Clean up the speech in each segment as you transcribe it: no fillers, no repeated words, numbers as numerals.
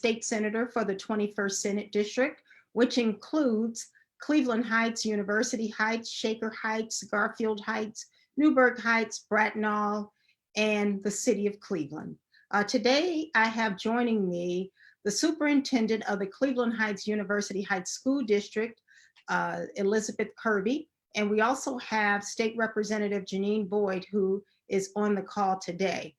state senator for the 21st Senate District, which includes Cleveland Heights, University Heights, Shaker Heights, Garfield Heights, Newburgh Heights, Bracknell, and the city of Cleveland. Today, I have joining me the superintendent of the Cleveland Heights University Heights School District, Elizabeth Kirby, and we also have State Representative Janine Boyd, who is on the call today.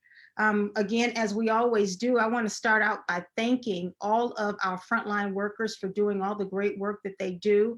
Again, as we always do, I want to start out by thanking all of our frontline workers for doing all the great work that they do.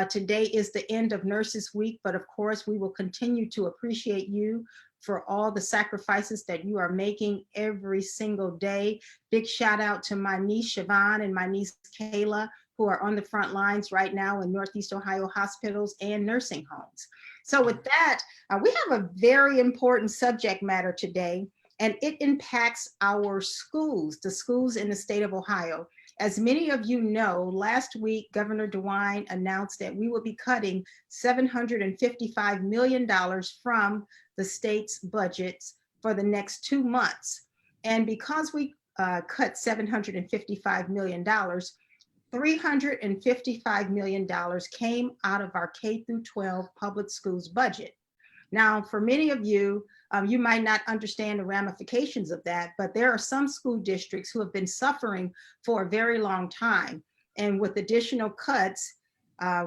Today is the end of Nurses Week, but of course, we will continue to appreciate you for all the sacrifices that you are making every single day. Big shout out to my niece Siobhan and my niece Kayla, who are on the front lines right now in Northeast Ohio hospitals and nursing homes. So with that, we have a very important subject matter today, and it impacts our schools, the schools in the state of Ohio. As many of you know, last week, Governor DeWine announced that we will be cutting $755 million from the state's budgets for the next 2 months. And because we cut $755 million, $355 million came out of our K through 12 public schools budget. Now, for many of you, you might not understand the ramifications of that, but there are some school districts who have been suffering for a very long time. And with additional cuts,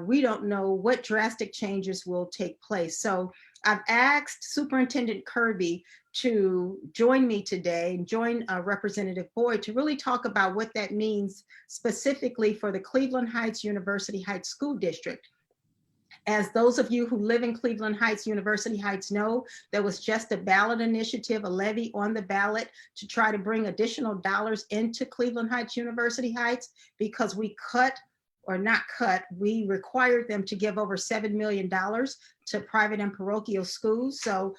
we don't know what drastic changes will take place. So I've asked Superintendent Kirby to join me today and join Representative Boyd to really talk about what that means specifically for the Cleveland Heights University Heights School District. As those of you who live in Cleveland Heights, University Heights know, there was just a ballot initiative, a levy on the ballot to try to bring additional dollars into Cleveland Heights, University Heights, because we we required them to give over $7 million to private and parochial schools. So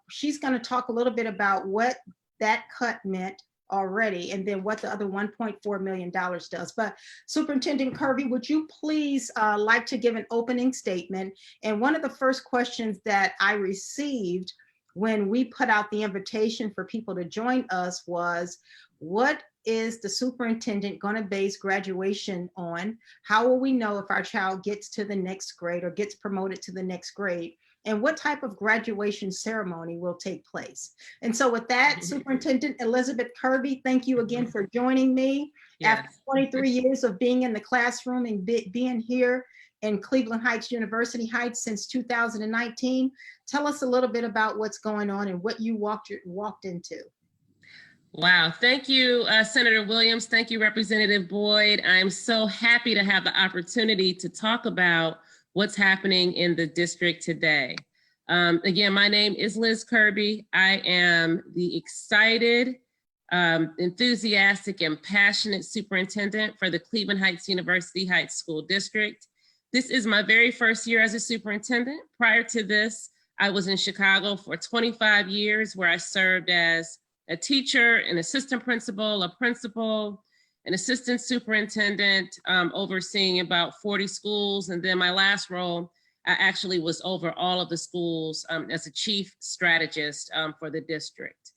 she's going to talk a little bit about what that cut meant already, and then what the other $1.4 million does. But Superintendent Kirby, would you please like to give an opening statement? And one of the first questions that I received when we put out the invitation for people to join us was, what is the superintendent going to base graduation on? How will we know if our child gets to the next grade or gets promoted to the next grade? And what type of graduation ceremony will take place? And so with that, Superintendent Elizabeth Kirby, thank you again for joining me. Yes. After 23 years of being in the classroom and being here in Cleveland Heights, University Heights since 2019, tell us a little bit about what's going on and what you walked into. Wow, thank you, Senator Williams. Thank you, Representative Boyd. I'm so happy to have the opportunity to talk about what's happening in the district today. Again, my name is Liz Kirby. I am the excited, enthusiastic, and passionate superintendent for the Cleveland Heights University Heights School District. This is my very first year as a superintendent. Prior to this, I was in Chicago for 25 years, where I served as a teacher, an assistant principal, a principal, an assistant superintendent, overseeing about 40 schools. And then my last role, I actually was over all of the schools as a chief strategist for the district.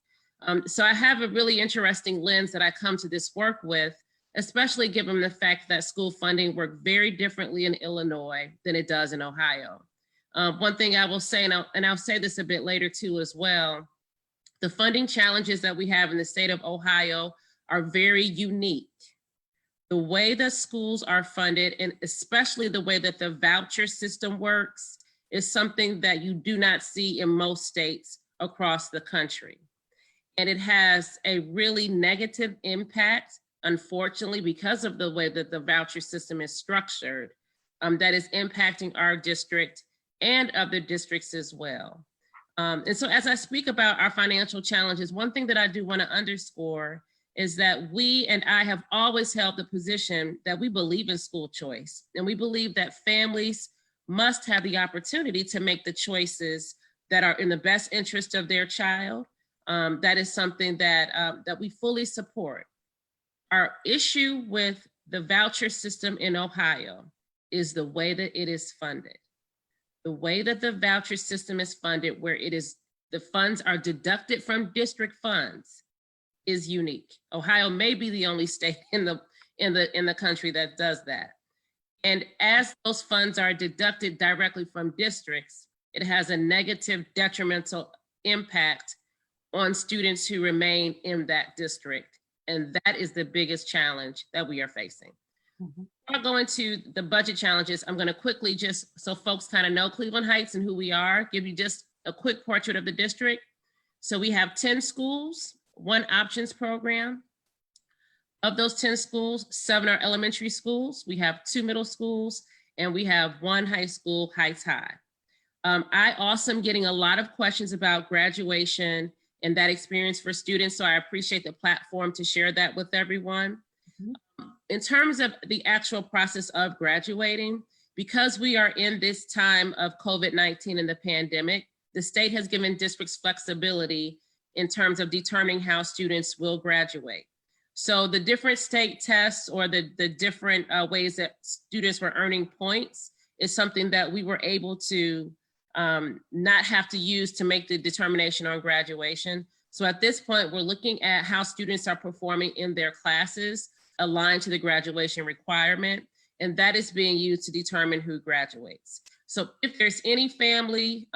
So I have a really interesting lens that I come to this work with, especially given the fact that school funding works very differently in Illinois than it does in Ohio. One thing I will say, and I'll say this a bit later too as well, the funding challenges that we have in the state of Ohio are very unique. The way that schools are funded, and especially the way that the voucher system works, is something that you do not see in most states across the country. And it has a really negative impact, unfortunately, because of the way that the voucher system is structured, that is impacting our district and other districts as well. And so as I speak about our financial challenges, one thing that I do want to underscore is that we and I have always held the position that we believe in school choice. And we believe that families must have the opportunity to make the choices that are in the best interest of their child. That is something that we fully support. Our issue with the voucher system in Ohio is the way that it is funded. The way that the voucher system is funded, where the funds are deducted from district funds, is unique. Ohio may be the only state in the country that does that. And as those funds are deducted directly from districts, it has a negative detrimental impact on students who remain in that district. And that is the biggest challenge that we are facing. Mhm. Before I go into the budget challenges, I'm going to quickly, just so folks kind of know Cleveland Heights and who we are, give you just a quick portrait of the district. So we have 10 schools, 1 options program. Of those 10 schools, 7 are elementary schools. We have 2 middle schools, and we have 1 high school, Heights High. I also am getting a lot of questions about graduation and that experience for students, so I appreciate the platform to share that with everyone. Mhm. In terms of the actual process of graduating, because we are in this time of COVID-19 and the pandemic, the state has given districts flexibility in terms of determining how students will graduate. So the different state tests or the different ways that students were earning points is something that we were able to not have to use to make the determination on graduation. So at this point, we're looking at how students are performing in their classes aligned to the graduation requirement, and that is being used to determine who graduates. So if there's any family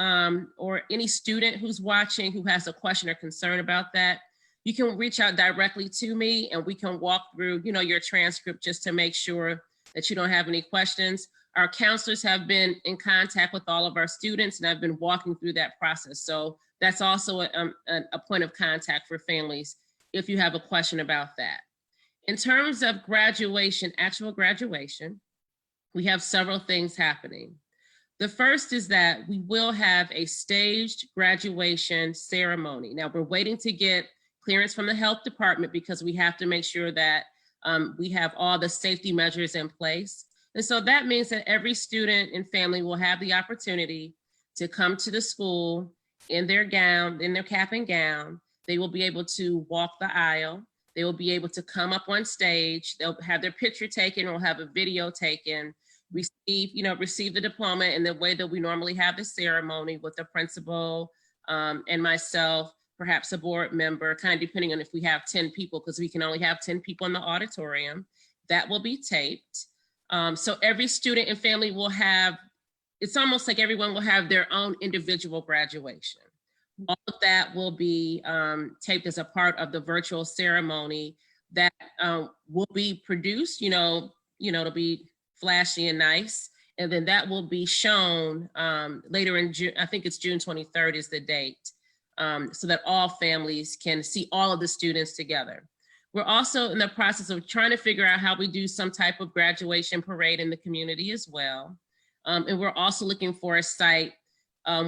or any student who's watching who has a question or concern about that, you can reach out directly to me and we can walk through, your transcript just to make sure that you don't have any questions. Our counselors have been in contact with all of our students and I've been walking through that process. So that's also a point of contact for families if you have a question about that. In terms of graduation, actual graduation, we have several things happening. The first is that we will have a staged graduation ceremony. Now we're waiting to get clearance from the health department because we have to make sure that we have all the safety measures in place. And so that means that every student and family will have the opportunity to come to the school in their gown, in their cap and gown. They will be able to walk the aisle. They will be able to come up on stage. They'll have their picture taken or have a video taken, receive the diploma in the way that we normally have the ceremony with the principal and myself, perhaps a board member, kind of depending on if we have 10 people, because we can only have 10 people in the auditorium. That will be taped. So every student and family will have, it's almost like everyone will have their own individual graduation. All of that will be taped as a part of the virtual ceremony that will be produced, it'll be flashy and nice. And then that will be shown later in June. I think it's June 23rd is the date, so that all families can see all of the students together. We're also in the process of trying to figure out how we do some type of graduation parade in the community as well. And we're also looking for a site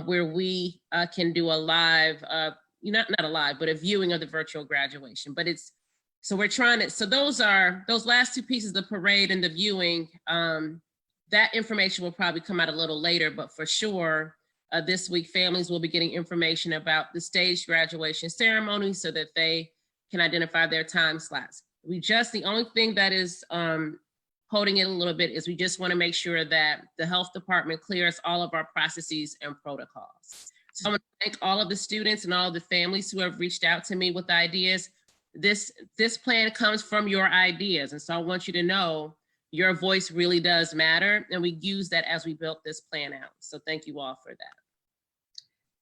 where we can do a live, not a live, but a viewing of the virtual graduation. But so we're trying to, so those last 2 pieces, the parade and the viewing, that information will probably come out a little later, but for sure, this week, families will be getting information about the staged graduation ceremony so that they can identify their time slots. The only thing that is holding it a little bit is we just want to make sure that the health department clears all of our processes and protocols. So I want to thank all of the students and all of the families who have reached out to me with ideas. This plan comes from your ideas. And so I want you to know your voice really does matter. And we use that as we built this plan out. So thank you all for that.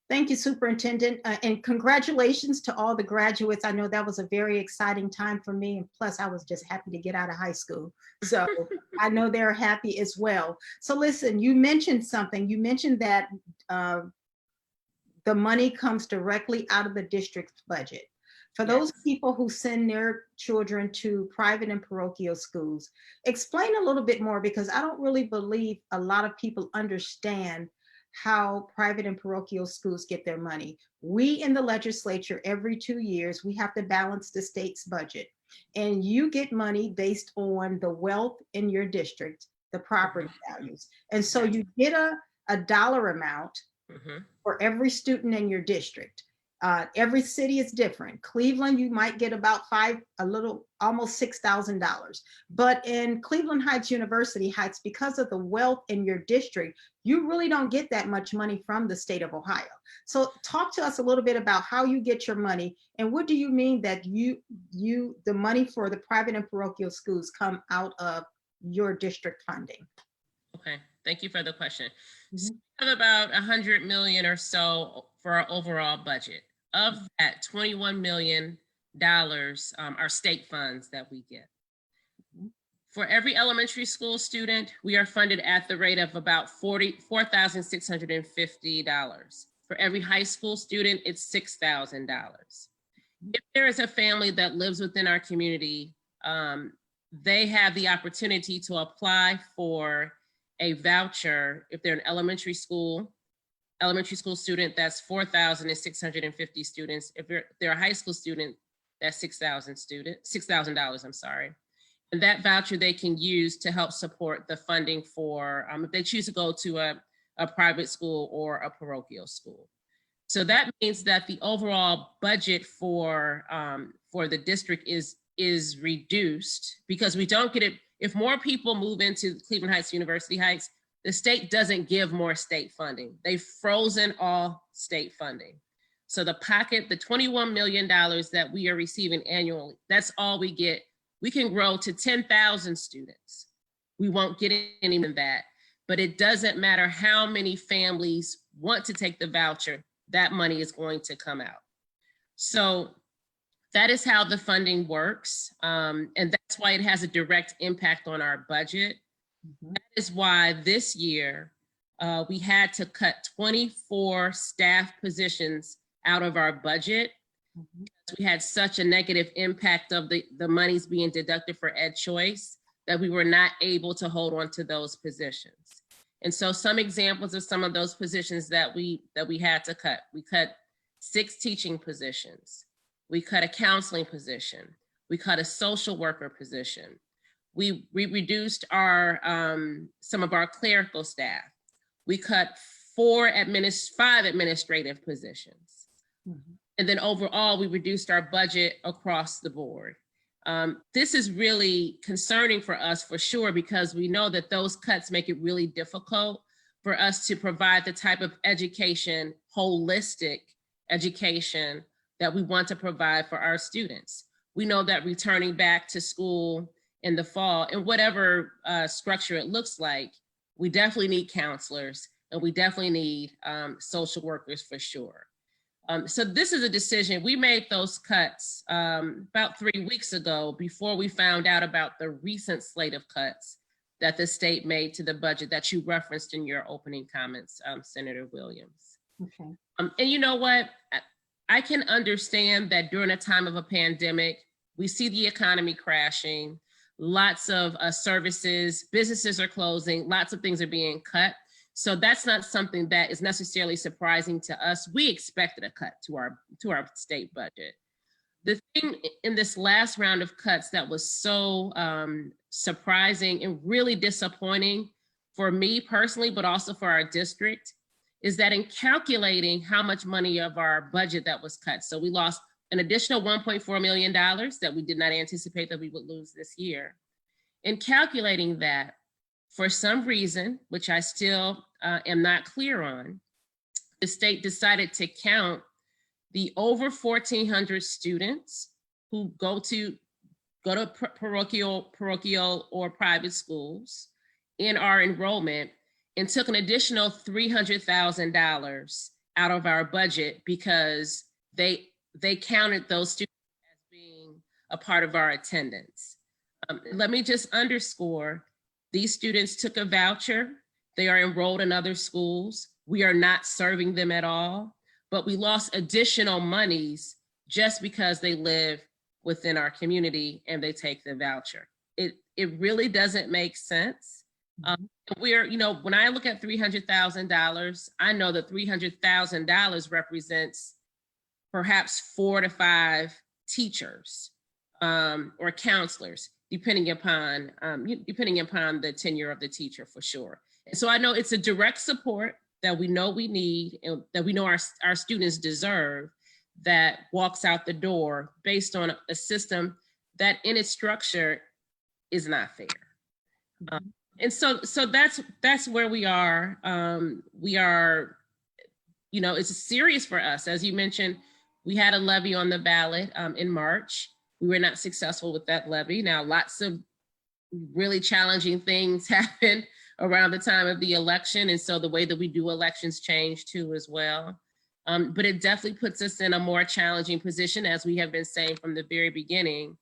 Thank you, Superintendent, and congratulations to all the graduates. I know that was a very exciting time for me, and plus I was just happy to get out of high school. So I know they're happy as well. So listen, you mentioned something. You mentioned that the money comes directly out of the district's budget. For those people who send their children to private and parochial schools, explain a little bit more, because I don't really believe a lot of people understand how private and parochial schools get their money. We in the legislature, every 2 years, we have to balance the state's budget. And you get money based on the wealth in your district, the property values. And so you get a dollar amount for every student in your district. Every city is different. Cleveland, you might get about almost $6,000. But in Cleveland Heights University Heights, because of the wealth in your district, you really don't get that much money from the state of Ohio. So talk to us a little bit about how you get your money, and what do you mean that the money for the private and parochial schools come out of your district funding? Okay, thank you for the question. Mhm. So we have about 100 million or so for our overall budget. Of that, $21 million are state funds that we get. For every elementary school student, we are funded at the rate of about $4,650. For every high school student, it's $6,000. If there is a family that lives within our community, they have the opportunity to apply for a voucher. If they're an elementary school student, that's 4,650 students. If they're a high school student, that's $6,000, I'm sorry. And that voucher they can use to help support the funding for, if they choose to go to a private school or a parochial school. So that means that the overall budget for the district is reduced, because we don't get it. If more people move into Cleveland Heights University Heights, the state doesn't give more state funding. They've frozen all state funding. So the $21 million that we are receiving annually, that's all we get. We can grow to 10,000 students. We won't get any of that, but it doesn't matter how many families want to take the voucher, that money is going to come out. So that is how the funding works. And that's why it has a direct impact on our budget. Mm-hmm. That is why this year we had to cut 24 staff positions out of our budget. Mm-hmm. We had such a negative impact of the monies being deducted for Ed Choice that we were not able to hold on to those positions. And so some examples of some of those positions that we had to cut: we cut 6 teaching positions. We cut a counseling position. We cut a social worker position. We reduced some of our clerical staff. We cut 5 administrative positions. Mm-hmm. And then overall, we reduced our budget across the board. This is really concerning for us, for sure, because we know that those cuts make it really difficult for us to provide the type of education, holistic education, that we want to provide for our students. We know that returning back to school in the fall, in whatever structure it looks like, we definitely need counselors, and we definitely need social workers for sure. So this is a decision. We made those cuts about 3 weeks ago, before we found out about the recent slate of cuts that the state made to the budget that you referenced in your opening comments, Senator Williams. Okay. And you know what? I can understand that during a time of a pandemic, we see the economy crashing, lots of services, businesses are closing, lots of things are being cut. So that's not something that is necessarily surprising to us. We expected a cut to our state budget. The thing in this last round of cuts that was so surprising and really disappointing for me personally, but also for our district, is that in calculating how much money of our budget that was cut, so we lost an additional $1.4 million that we did not anticipate that we would lose this year. In calculating that, for some reason, which I still am not clear on, the state decided to count the over 1,400 students who go to parochial or private schools in our enrollment, and took an additional $300,000 out of our budget because they counted those students as being a part of our attendance. Let me just underscore, these students took a voucher. They are enrolled in other schools. We are not serving them at all, but we lost additional monies just because they live within our community and they take the voucher. It really doesn't make sense. When I look at $300,000, I know that $300,000 represents perhaps 4 to 5 teachers or counselors, depending upon the tenure of the teacher, for sure. And so I know it's a direct support that we know we need and that we know our students deserve, that walks out the door based on a system that in its structure is not fair. And so that's where we are. We are, you know, it's serious for us. As you mentioned, we had a levy on the ballot in March. We were not successful with that levy. Now, lots of really challenging things happened around the time of the election. And so the way that we do elections changed too as well. But it definitely puts us in a more challenging position, as we have been saying from the very beginning,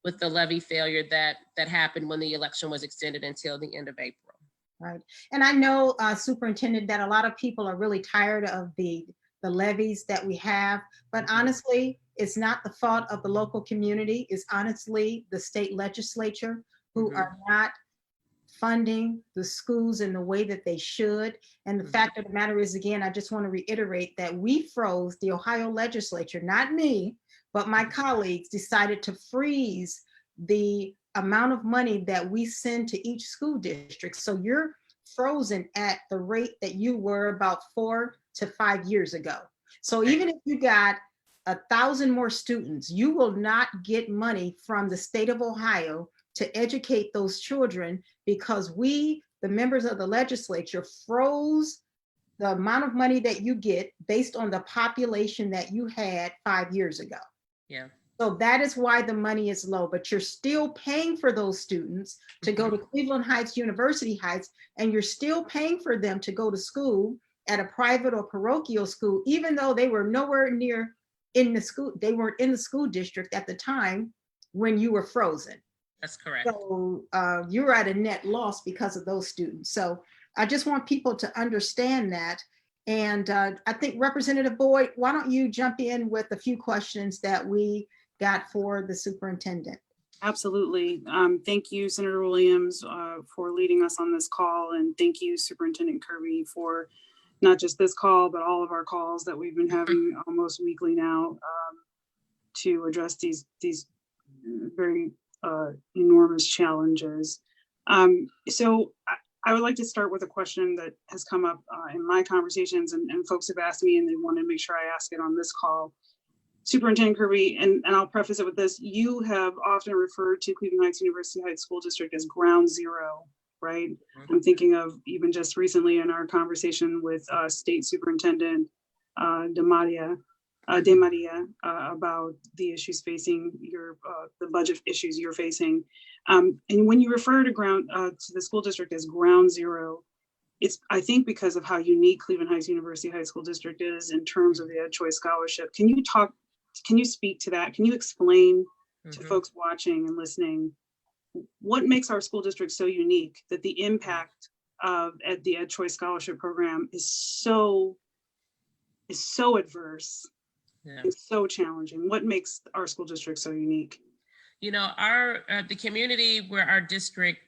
with the levy failure that happened when the election was extended until the end of April. Right. And I know, Superintendent, that a lot of people are really tired of the levies that we have, but honestly, it's not the fault of the local community. It's honestly the state legislature who are not funding the schools in the way that they should. And the fact of the matter is, again, I just want to reiterate that we froze, the Ohio legislature, not me, but my colleagues decided to freeze the amount of money that we send to each school district. So you're frozen at the rate that you were about 4 to 5 years ago. So even if you got 1,000 more students, you will not get money from the state of Ohio to educate those children, because we, the members of the legislature, froze the amount of money that you get based on the population that you had 5 years ago. Yeah. So that is why the money is low, but you're still paying for those students to go to Cleveland Heights, University Heights, and you're still paying for them to go to school at a private or parochial school, even though they were nowhere near in the school. They weren't in the school district at the time when you were frozen. That's correct. So you're at a net loss because of those students. So I just want people to understand that. And I think Representative Boyd, why don't you jump in with a few questions that we got for the superintendent? Absolutely. Thank you, Senator Williams, for leading us on this call. And thank you, Superintendent Kirby, for not just this call, but all of our calls that we've been having almost weekly now to address these very enormous challenges. So I would like to start with a question that has come up in my conversations, and folks have asked me, and they want to make sure I ask it on this call. Superintendent Kirby, and I'll preface it with this, you have often referred to Cleveland Heights University Heights School District as ground zero, right? I'm thinking of even just recently in our conversation with State Superintendent De Maria about the issues facing your, the budget issues you're facing. And when you refer to the school district as ground zero, it's, I think, because of how unique Cleveland Heights University High School District is in terms of the Ed Choice Scholarship. Can you speak to that? Can you explain to folks watching and listening what makes our school district so unique, that the impact of the Ed Choice Scholarship Program is so adverse? Yeah. It's so challenging. What makes our school district so unique? You know, the community where our district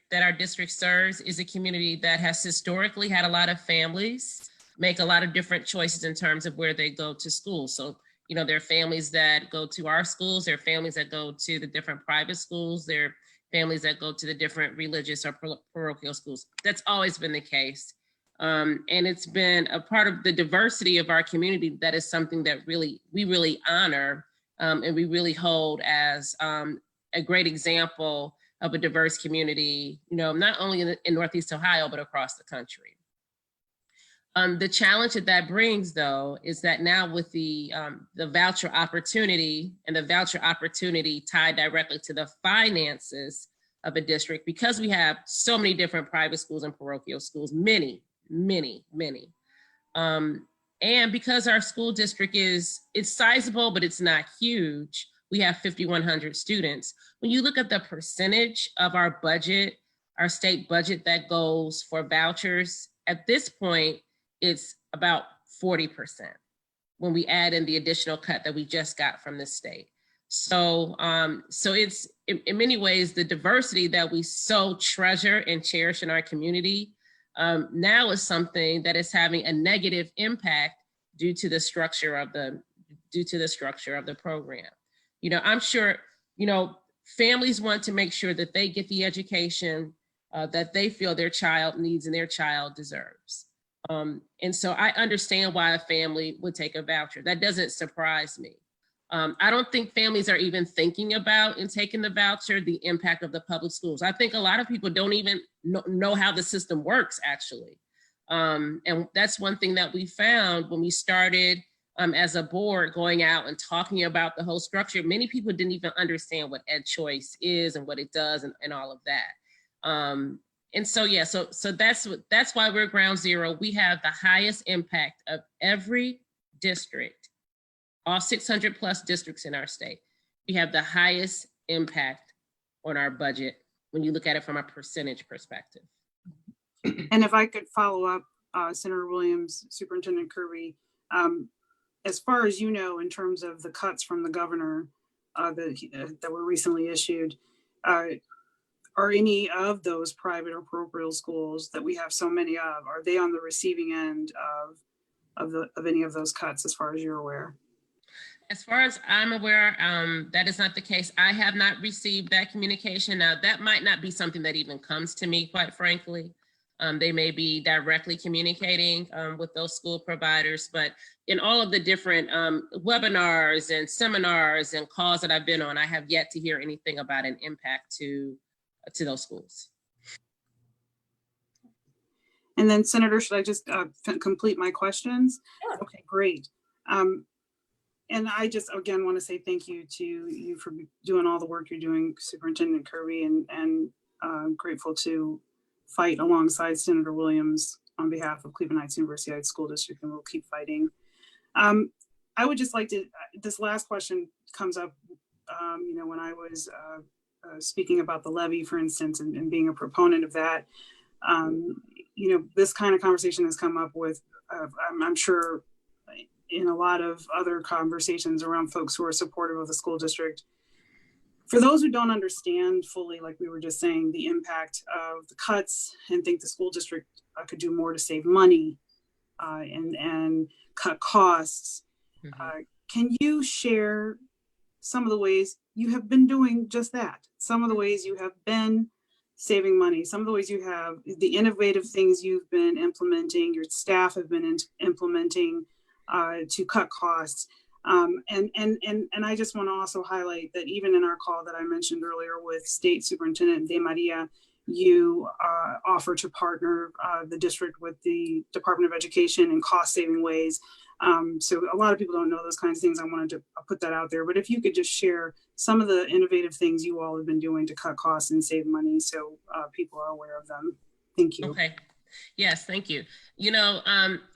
serves is a community that has historically had a lot of families make a lot of different choices in terms of where they go to school. So, you know, there are families that go to our schools, there are families that go to the different private schools, there are families that go to the different religious or parochial schools. That's always been the case. And it's been a part of the diversity of our community that is something that we really honor, and we really hold as a great example of a diverse community, you know, not only in Northeast Ohio, but across the country. The challenge that brings, though, is that now with the voucher opportunity, and the voucher opportunity tied directly to the finances of a district, because we have so many different private schools and parochial schools, many. And because our school district it's sizable, but it's not huge. We have 5,100 students. When you look at the percentage of our budget, our state budget that goes for vouchers, at this point, it's about 40% when we add in the additional cut that we just got from the state. So, it's in many ways the diversity that we so treasure and cherish in our community now is something that is having a negative impact due to the structure of the program. You know, I'm sure, you know, families want to make sure that they get the education that they feel their child needs and their child deserves. And so I understand why a family would take a voucher. That doesn't surprise me. I don't think families are even thinking about in taking the voucher, the impact of the public schools. I think a lot of people don't even know how the system works, actually. And that's one thing that we found when we started as a board going out and talking about the whole structure. Many people didn't even understand what Ed Choice is and what it does and all of that. And so, yeah, so that's why we're ground zero. We have the highest impact of every district, all 600 plus districts in our state. We have the highest impact on our budget when you look at it from a percentage perspective. And if I could follow up, Senator Williams, Superintendent Kirby, as far as you know, in terms of the cuts from the governor that were recently issued, are any of those private or parochial schools that we have so many of, are they on the receiving end of any of those cuts, as far as you're aware? As far as I'm aware, that is not the case. I have not received that communication. Now, that might not be something that even comes to me, quite frankly. They may be directly communicating with those school providers, but in all of the different webinars and seminars and calls that I've been on, I have yet to hear anything about an impact to those schools. And then, Senator, should I just complete my questions? Sure. Okay, great. And I just, again, want to say thank you to you for doing all the work you're doing, Superintendent Kirby, and I'm grateful to fight alongside Senator Williams on behalf of Cleveland Heights University Heights School District, and we'll keep fighting. I would just like to, this last question comes up, when I was speaking about the levy, for instance, and being a proponent of that. This kind of conversation has come up with, I'm sure, in a lot of other conversations around folks who are supportive of the school district. For those who don't understand fully, like we were just saying, the impact of the cuts and think the school district could do more to save money and cut costs, can you share some of the ways you have been doing just that? Some of the ways you have been saving money, some of the ways you have, the innovative things you've been implementing, your staff have been implementing to cut costs. And I just want to also highlight that even in our call that I mentioned earlier with State Superintendent De Maria, you offer to partner the district with the Department of Education in cost-saving ways. So a lot of people don't know those kinds of things. I wanted to put that out there. But if you could just share some of the innovative things you all have been doing to cut costs and save money so people are aware of them. Thank you. Okay. Yes, thank you.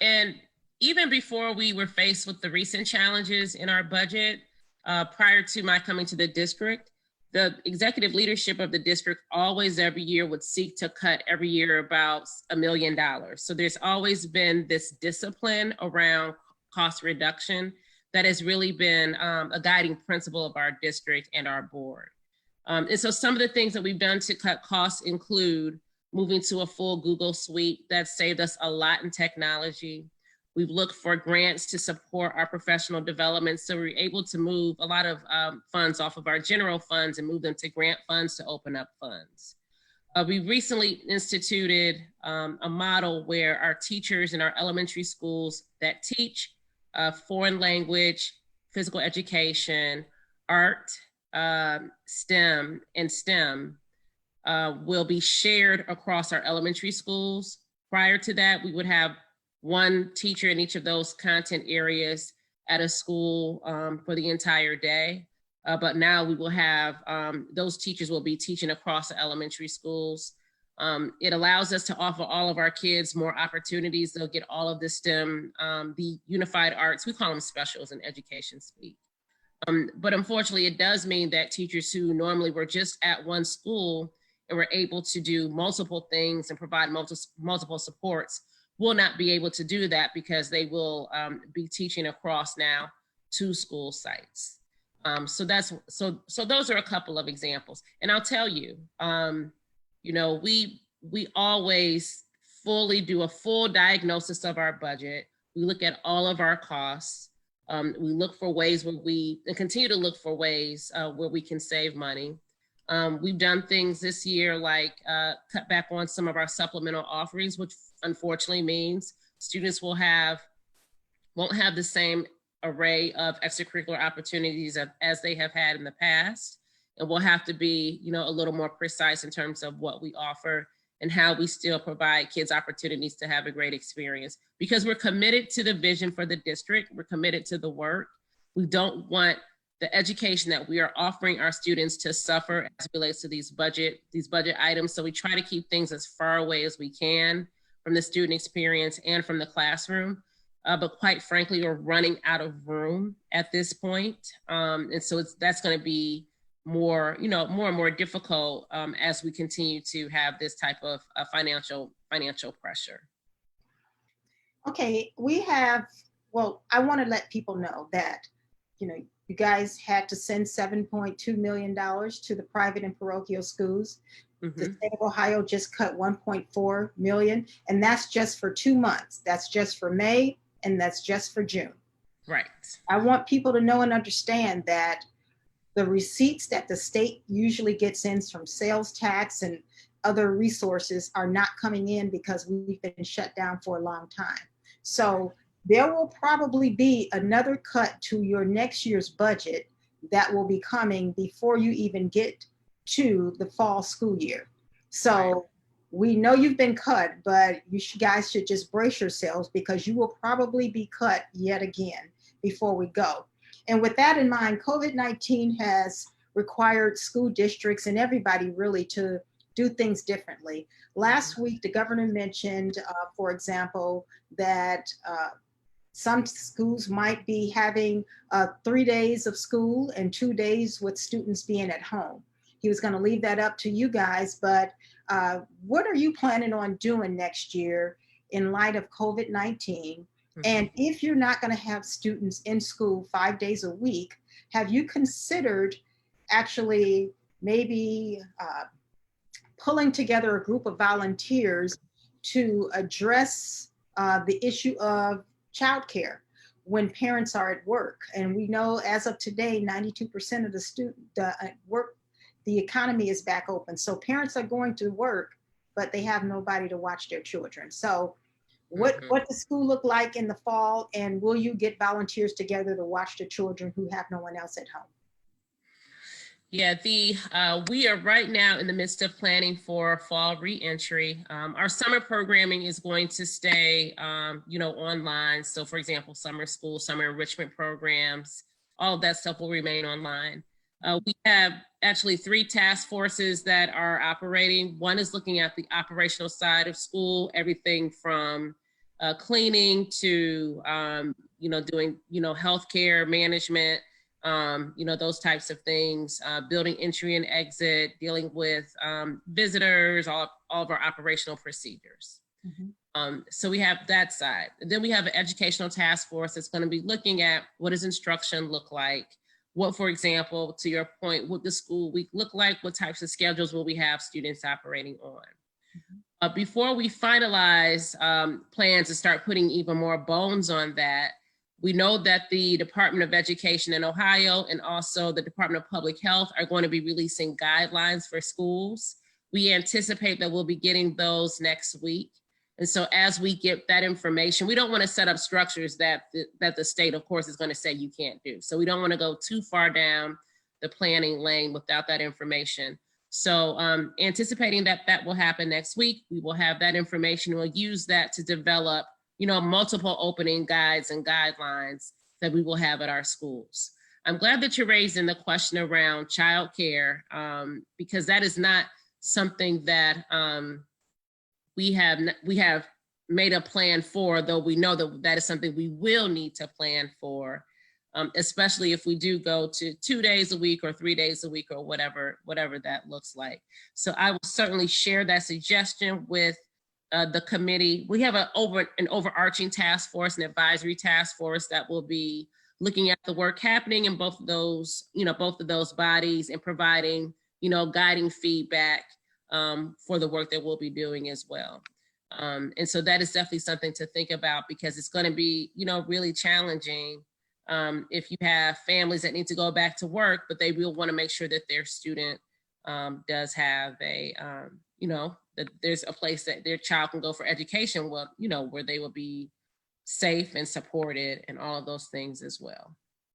And even before we were faced with the recent challenges in our budget, prior to my coming to the district, the executive leadership of the district always every year would seek to cut every year about $1 million. So there's always been this discipline around cost reduction that has really been a guiding principle of our district and our board. And so some of the things that we've done to cut costs include moving to a full Google suite that saved us a lot in technology. We've looked for grants to support our professional development. So we're able to move a lot of funds off of our general funds and move them to grant funds to open up funds. We recently instituted a model where our teachers in our elementary schools that teach foreign language, physical education, art, STEM, and STEM will be shared across our elementary schools. Prior to that, we would have one teacher in each of those content areas at a school for the entire day. But now we will have, those teachers will be teaching across the elementary schools. It allows us to offer all of our kids more opportunities. They'll get all of the STEM, the unified arts, we call them specials in education speak. But unfortunately, it does mean that teachers who normally were just at one school and were able to do multiple things and provide multiple supports will not be able to do that because they will be teaching across now 2 school sites. So those are a couple of examples. And I'll tell you, we always fully do a full diagnosis of our budget. We look at all of our costs. We look for ways where and continue to look for ways where we can save money. We've done things this year like cut back on some of our supplemental offerings, which unfortunately means Students won't have the same array of extracurricular opportunities as they have had in the past. And we'll have to be, a little more precise in terms of what we offer and how we still provide kids opportunities to have a great experience, because we're committed to the vision for the district. We're committed to the work. We don't want the education that we are offering our students to suffer as it relates to these budget items. So we try to keep things as far away as we can from the student experience and from the classroom. But quite frankly, we're running out of room at this point. And so that's going to be more and more difficult as we continue to have this type of financial pressure. Okay, I want to let people know that, you guys had to send $7.2 million to the private and parochial schools. Mm-hmm. The state of Ohio just cut $1.4 million, and that's just for 2 months. That's just for May, and that's just for June. Right. I want people to know and understand that the receipts that the state usually gets in from sales tax and other resources are not coming in because we've been shut down for a long time. So there will probably be another cut to your next year's budget that will be coming before you even get to the fall school year. So right. We know you've been cut, but you guys should just brace yourselves, because you will probably be cut yet again before we go. And with that in mind, COVID-19 has required school districts and everybody really to do things differently. Last week, the governor mentioned, for example, that some schools might be having 3 days of school and 2 days with students being at home. He was going to leave that up to you guys, but what are you planning on doing next year in light of COVID-19? Mm-hmm. And if you're not going to have students in school 5 days a week, have you considered actually maybe pulling together a group of volunteers to address the issue of childcare when parents are at work? And we know as of today, 92% of the economy is back open. So parents are going to work, but they have nobody to watch their children. So what does school look like in the fall? And will you get volunteers together to watch the children who have no one else at home? Yeah, we are right now in the midst of planning for fall reentry. Our summer programming is going to stay, online. So for example, summer school, summer enrichment programs, all of that stuff will remain online. We have actually 3 task forces that are operating. One is looking at the operational side of school, everything from cleaning to, doing, healthcare management, those types of things, building entry and exit, dealing with visitors, all of our operational procedures. Mm-hmm. So we have that side. And then we have an educational task force that's going to be looking at what does instruction look like? What, for example, to your point, what the school week look like? What types of schedules will we have students operating on? Mm-hmm. Before we finalize plans to start putting even more bones on that, we know that the Department of Education in Ohio and also the Department of Public Health are going to be releasing guidelines for schools. We anticipate that we'll be getting those next week. And so as we get that information, we don't want to set up structures that the state, of course, is going to say you can't do. So we don't want to go too far down the planning lane without that information. So anticipating that will happen next week, we will have that information. We'll use that to develop multiple opening guides and guidelines that we will have at our schools. I'm glad that you're raising the question around childcare, because that is not something that we have made a plan for, though we know that is something we will need to plan for, especially if we do go to 2 days a week or 3 days a week or whatever that looks like. So I will certainly share that suggestion with the committee. We have an overarching task force, an advisory task force that will be looking at the work happening in both of those bodies and providing, guiding feedback for the work that we'll be doing as well. And so that is definitely something to think about, because it's going to be, really challenging if you have families that need to go back to work, but they will want to make sure that their student does have a, that there's a place that their child can go for education, well, where they will be safe and supported and all of those things as well.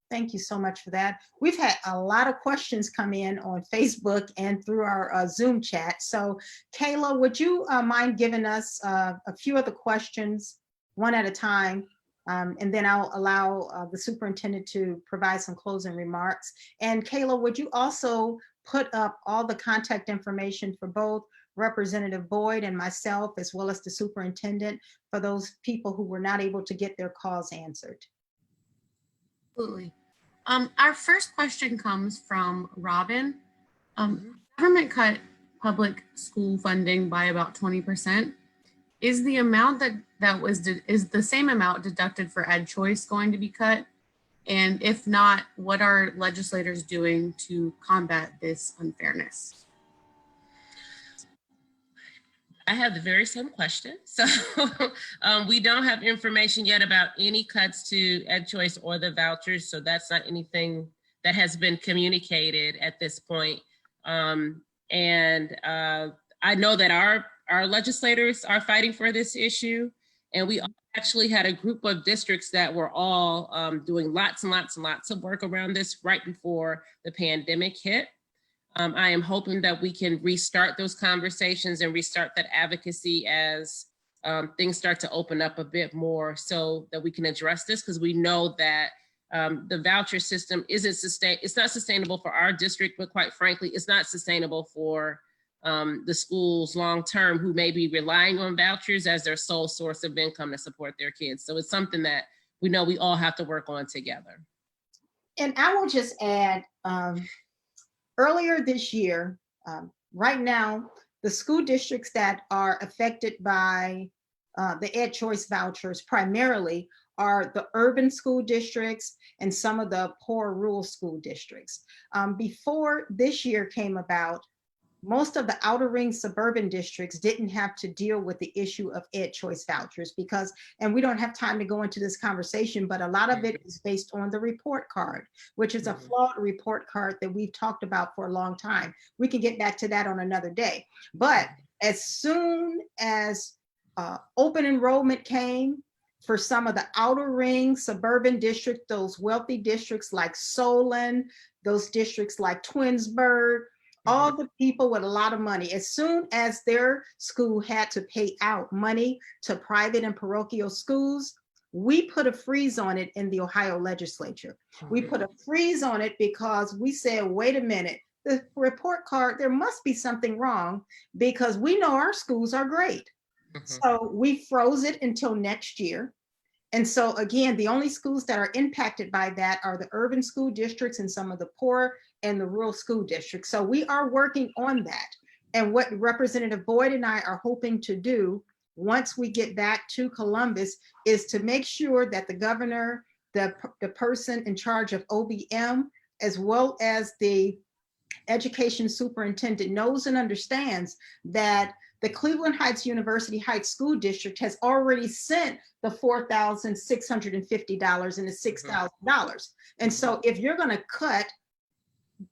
Thank you so much for that. We've had a lot of questions come in on Facebook and through our Zoom chat. So Kayla, would you mind giving us a few of the questions one at a time? And then I'll allow the superintendent to provide some closing remarks. And Kayla, would you also put up all the contact information for both Representative Boyd and myself, as well as the superintendent, for those people who were not able to get their calls answered? Absolutely. Our first question comes from Robin. Government cut public school funding by about 20%. Is the amount is the same amount deducted for Ed Choice going to be cut? And if not, what are legislators doing to combat this unfairness? I have the very same question. So we don't have information yet about any cuts to Ed Choice or the vouchers. So that's not anything that has been communicated at this point. I know that our legislators are fighting for this issue. And we actually had a group of districts that were all doing lots and lots and lots of work around this right before the pandemic hit. I am hoping that we can restart those conversations and restart that advocacy as things start to open up a bit more so that we can address this, because we know that the voucher system it's not sustainable for our district, but quite frankly, it's not sustainable for the schools long-term who may be relying on vouchers as their sole source of income to support their kids. So it's something that we know we all have to work on together. And I will just add, earlier this year, right now, the school districts that are affected by the Ed Choice vouchers primarily are the urban school districts and some of the poor rural school districts. Before this year came about, most of the outer ring suburban districts didn't have to deal with the issue of Ed Choice vouchers because, and we don't have time to go into this conversation, but a lot of it is based on the report card, which is a flawed report card that we've talked about for a long time. We can get back to that on another day. But as soon as open enrollment came for some of the outer ring suburban districts, those wealthy districts like Solon, those districts like Twinsburg, all the people with a lot of money, as soon as their school had to pay out money to private and parochial schools, we put a freeze on it in the Ohio legislature. We put a freeze on it because we said, wait a minute, the report card, there must be something wrong because we know our schools are great. So we froze it until next year. And so again, the only schools that are impacted by that are the urban school districts and some of the poor and the rural school districts. So we are working on that. And what Representative Boyd and I are hoping to do once we get back to Columbus is to make sure that the governor, the person in charge of OBM, as well as the education superintendent knows and understands that the Cleveland Heights University Heights School District has already sent the $4,650 and the $6,000. And so if you're going to cut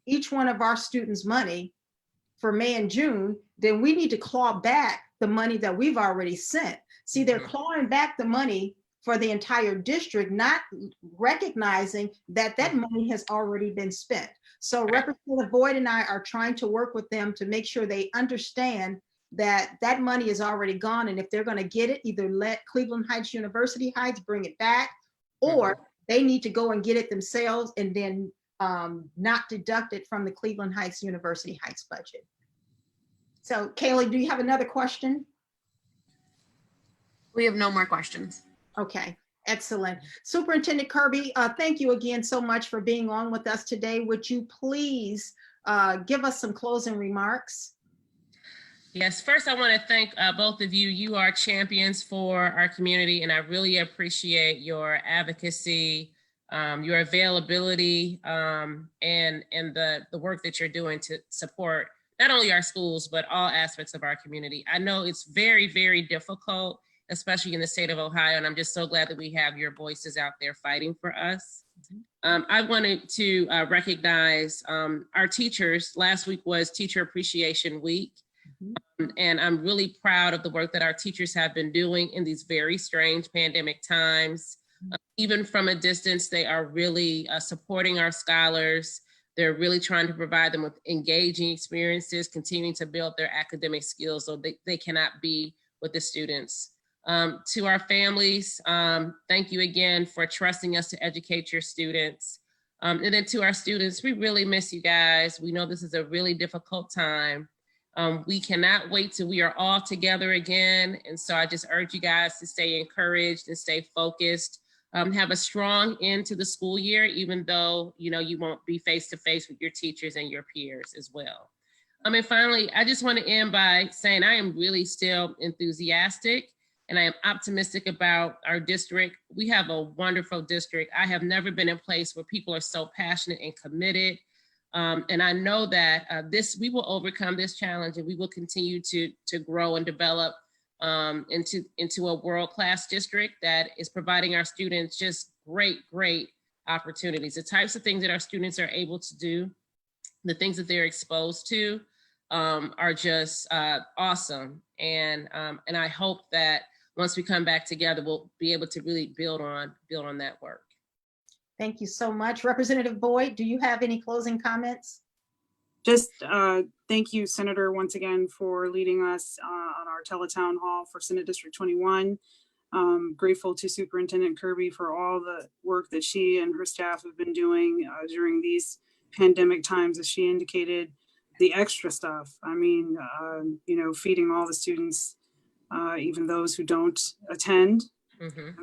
each one of our students' money for May and June, then we need to claw back the money that we've already sent. See, they're clawing back the money for the entire district, not recognizing that that money has already been spent. So Representative Boyd and I are trying to work with them to make sure they understand that that money is already gone. And if they're going to get it, either let Cleveland Heights University Heights bring it back, or they need to go and get it themselves and then not deduct it from the Cleveland Heights University Heights budget. So Kaylee, do you have another question? We have no more questions. Okay, excellent. Superintendent Kirby, thank you again so much for being on with us today. Would you please give us some closing remarks? Yes, first I want to thank both of you. You are champions for our community, and I really appreciate your advocacy, your availability, and the work that you're doing to support not only our schools, but all aspects of our community. I know it's very, very difficult, especially in the state of Ohio, and I'm just so glad that we have your voices out there fighting for us. I wanted to recognize our teachers. Last week was Teacher Appreciation Week. And I'm really proud of the work that our teachers have been doing in these very strange pandemic times. Even from a distance, they are really supporting our scholars. They're really trying to provide them with engaging experiences, continuing to build their academic skills so they cannot be with the students. To our families, thank you again for trusting us to educate your students. And then to our students, we really miss you guys. We know this is a really difficult time. We cannot wait till we are all together again. And so I just urge you guys to stay encouraged and stay focused. Have a strong end to the school year, even though you won't be face to face with your teachers and your peers as well. And finally, I just want to end by saying I am really still enthusiastic and I am optimistic about our district. We have a wonderful district. I have never been in a place where people are so passionate and committed. And I know that we will overcome this challenge and we will continue to grow and develop into a world-class district that is providing our students just great opportunities. The types of things that our students are able to do, the things that they're exposed to are just awesome. And I hope that once we come back together, we'll be able to really build on that work. Thank you so much. Representative Boyd, do you have any closing comments? Just thank you, Senator, once again for leading us on our teletown hall for Senate District 21. Grateful to Superintendent Kirby for all the work that she and her staff have been doing during these pandemic times, as she indicated, the extra stuff. I mean, feeding all the students, even those who don't attend,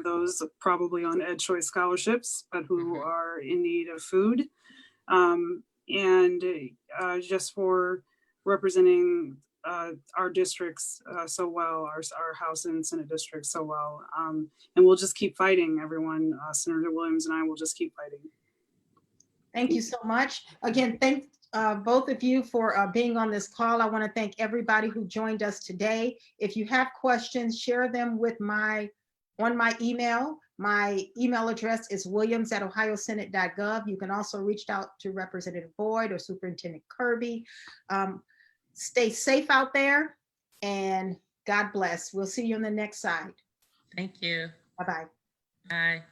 those probably on Ed Choice scholarships, but who are in need of food. And just for representing our districts so well, our House and Senate districts so well. And we'll just keep fighting, everyone. Senator Williams and I will just keep fighting. Thank you so much. Again, thank both of you for being on this call. I want to thank everybody who joined us today. If you have questions, share them with on my email. My email address is williams@ohiosenate.gov. You can also reach out to Representative Boyd or Superintendent Kirby. Stay safe out there and God bless. We'll see you on the next side. Thank you. Bye-bye. Bye.